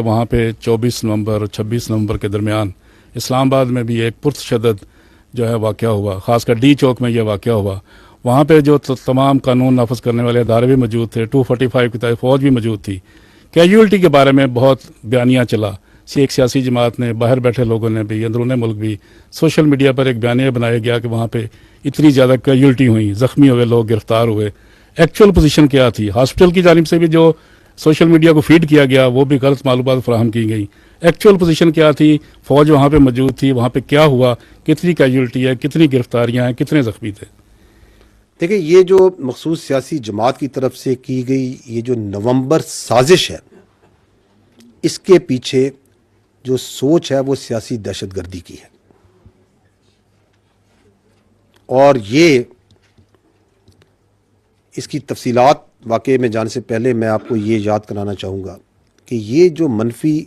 وہاں پہ 24 نومبر اور 26 نومبر کے درمیان اسلام آباد میں بھی ایک پرتشدد جو ہے واقعہ ہوا، خاص کر ڈی چوک میں یہ واقعہ ہوا. وہاں پہ جو تمام قانون نافذ کرنے والے ادارے بھی موجود تھے، 245 کی تحت فوج بھی موجود تھی. کیجولٹی کے بارے میں بہت بیانیہ چلا، ایک سیاسی جماعت نے، باہر بیٹھے لوگوں نے بھی، اندرون ملک بھی، سوشل میڈیا پر ایک بیانیہ بنایا گیا کہ وہاں پہ اتنی زیادہ کیجولٹی ہوئی، زخمی ہوئے لوگ، گرفتار ہوئے. ایکچوئل پوزیشن کیا تھی؟ ہاسپٹل کی جانب سے بھی جو سوشل میڈیا کو فیڈ کیا گیا وہ بھی غلط معلومات فراہم کی گئی. ایکچوئل پوزیشن کیا تھی؟ فوج وہاں پہ موجود تھی، وہاں پہ کیا ہوا، کتنی کیجولٹی ہے، کتنی گرفتاریاں ہیں، کتنے زخمی تھے؟ دیکھیں، یہ جو مخصوص سیاسی جماعت کی طرف سے کی گئی یہ جو نومبر سازش ہے، اس کے پیچھے جو سوچ ہے وہ سیاسی دہشت گردی کی ہے. اور یہ اس کی تفصیلات واقعے میں جانے سے پہلے میں آپ کو یہ یاد کرانا چاہوں گا کہ یہ جو منفی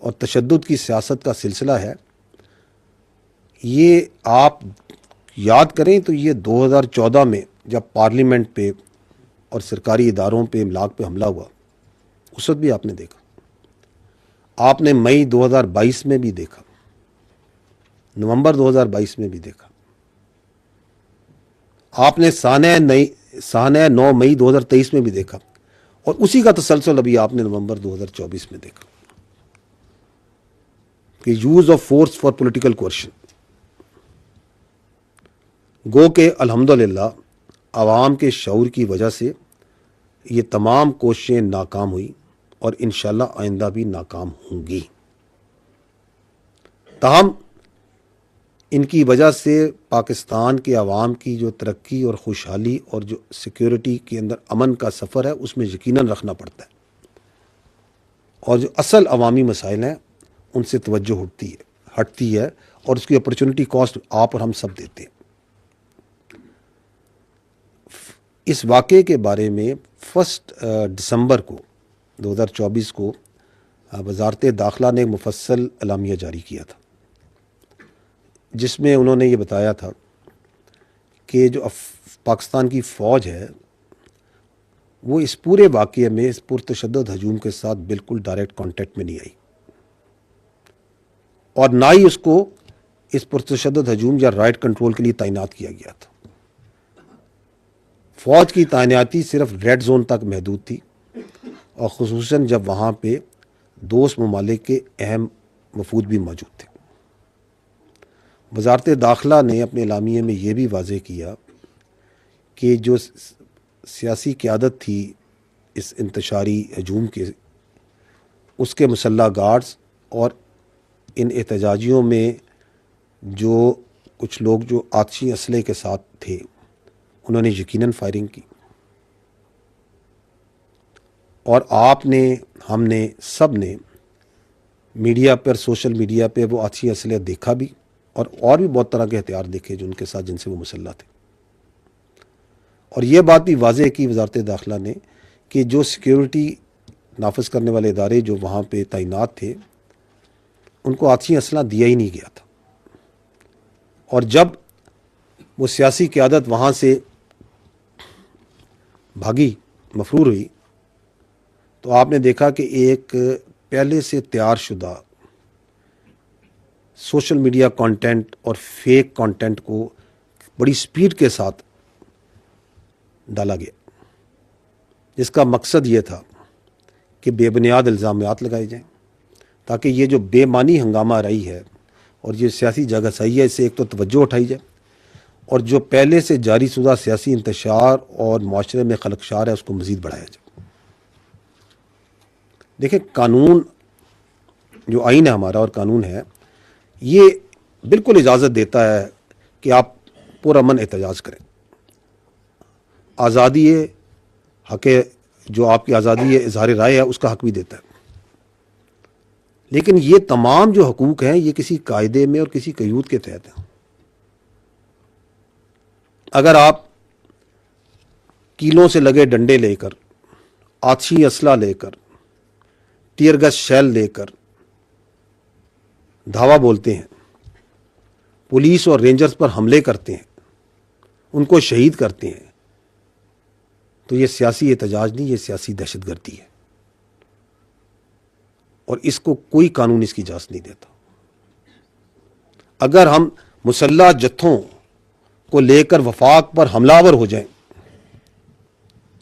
اور تشدد کی سیاست کا سلسلہ ہے، یہ آپ یاد کریں تو یہ 2014 میں جب پارلیمنٹ پہ اور سرکاری اداروں پہ املاک پہ حملہ ہوا، اس وقت بھی آپ نے دیکھا. آپ نے مئی 2022 میں بھی دیکھا، نومبر 2022 میں بھی دیکھا. آپ نے سانحہ 9 مئی 2023 میں بھی دیکھا، اور اسی کا تسلسل ابھی آپ نے نومبر 2024 میں دیکھا کہ use of force for political coercion. گو کہ الحمدللہ عوام کے شعور کی وجہ سے یہ تمام کوششیں ناکام ہوئی، اور انشاءاللہ آئندہ بھی ناکام ہوں گی. تاہم ان کی وجہ سے پاکستان کے عوام کی جو ترقی اور خوشحالی اور جو سیکیورٹی کے اندر امن کا سفر ہے اس میں یقیناً رکھنا پڑتا ہے، اور جو اصل عوامی مسائل ہیں ان سے توجہ ہٹتی ہے، اور اس کی اپرچونٹی کاسٹ آپ اور ہم سب دیتے ہیں. اس واقعے کے بارے میں 1 دسمبر کو 2024 کو وزارت داخلہ نے مفصل اعلامیہ جاری کیا تھا، جس میں انہوں نے یہ بتایا تھا کہ جو پاکستان کی فوج ہے وہ اس پورے واقعے میں اس پرتشدد ہجوم کے ساتھ بالکل ڈائریکٹ کانٹیکٹ میں نہیں آئی، اور نہ ہی اس کو اس پرتشدد ہجوم یا رائٹ کنٹرول کے لیے تعینات کیا گیا تھا. فوج کی تعیناتی صرف ریڈ زون تک محدود تھی، اور خصوصاً جب وہاں پہ دوست ممالک کے اہم وفود بھی موجود تھے. وزارت داخلہ نے اپنے اعلامیے میں یہ بھی واضح کیا کہ جو سیاسی قیادت تھی اس انتشاری ہجوم کے، اس کے مسلح گارڈز اور ان احتجاجیوں میں جو کچھ لوگ جو آتشی اسلحے کے ساتھ تھے انہوں نے یقیناً فائرنگ کی. اور آپ نے، ہم نے، سب نے میڈیا پر، سوشل میڈیا پہ وہ آتشی اسلحے دیکھا بھی، اور بھی بہت طرح کے ہتھیار دیکھے جو ان کے ساتھ، جن سے وہ مسلح تھے. اور یہ بات بھی واضح کی وزارت داخلہ نے کہ جو سیکیورٹی نافذ کرنے والے ادارے جو وہاں پہ تعینات تھے ان کو آتشی اسلحہ دیا ہی نہیں گیا تھا. اور جب وہ سیاسی قیادت وہاں سے بھاگی، مفرور ہوئی، تو آپ نے دیکھا کہ ایک پہلے سے تیار شدہ سوشل میڈیا کانٹینٹ اور فیک کانٹینٹ کو بڑی سپیڈ کے ساتھ ڈالا گیا، جس کا مقصد یہ تھا کہ بے بنیاد الزامات لگائے جائیں، تاکہ یہ جو بے معنی ہنگامہ رہی ہے اور یہ سیاسی جگہ صحیح ہے، اس سے ایک تو توجہ اٹھائی جائے، اور جو پہلے سے جاری شدہ سیاسی انتشار اور معاشرے میں خلفشار ہے اس کو مزید بڑھایا جائے. دیکھیں، قانون جو آئین ہے ہمارا اور قانون ہے، یہ بالکل اجازت دیتا ہے کہ آپ پرامن احتجاج کریں. آزادی ہے، حق ہے، جو آپ کی آزادی ہے اظہار رائے ہے اس کا حق بھی دیتا ہے. لیکن یہ تمام جو حقوق ہیں یہ کسی قاعدے میں اور کسی قیود کے تحت ہیں. اگر آپ کیلوں سے لگے ڈنڈے لے کر، آتشی اسلحہ لے کر، ٹیئر گیس شیل لے کر دھاوا بولتے ہیں، پولیس اور رینجرز پر حملے کرتے ہیں، ان کو شہید کرتے ہیں، تو یہ سیاسی احتجاج نہیں، یہ سیاسی دہشت گردی ہے. اور اس کو کوئی قانون اس کی اجازت نہیں دیتا. اگر ہم مسلح جتھوں کو لے کر وفاق پر حملہ آور ہو جائیں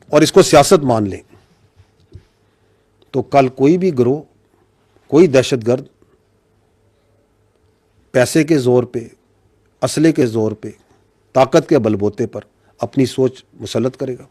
اور اس کو سیاست مان لیں تو کل کوئی بھی گروہ، کوئی دہشت گرد پیسے کے زور پہ، اسلحے کے زور پہ، طاقت کے بل بوتے پر اپنی سوچ مسلط کرے گا.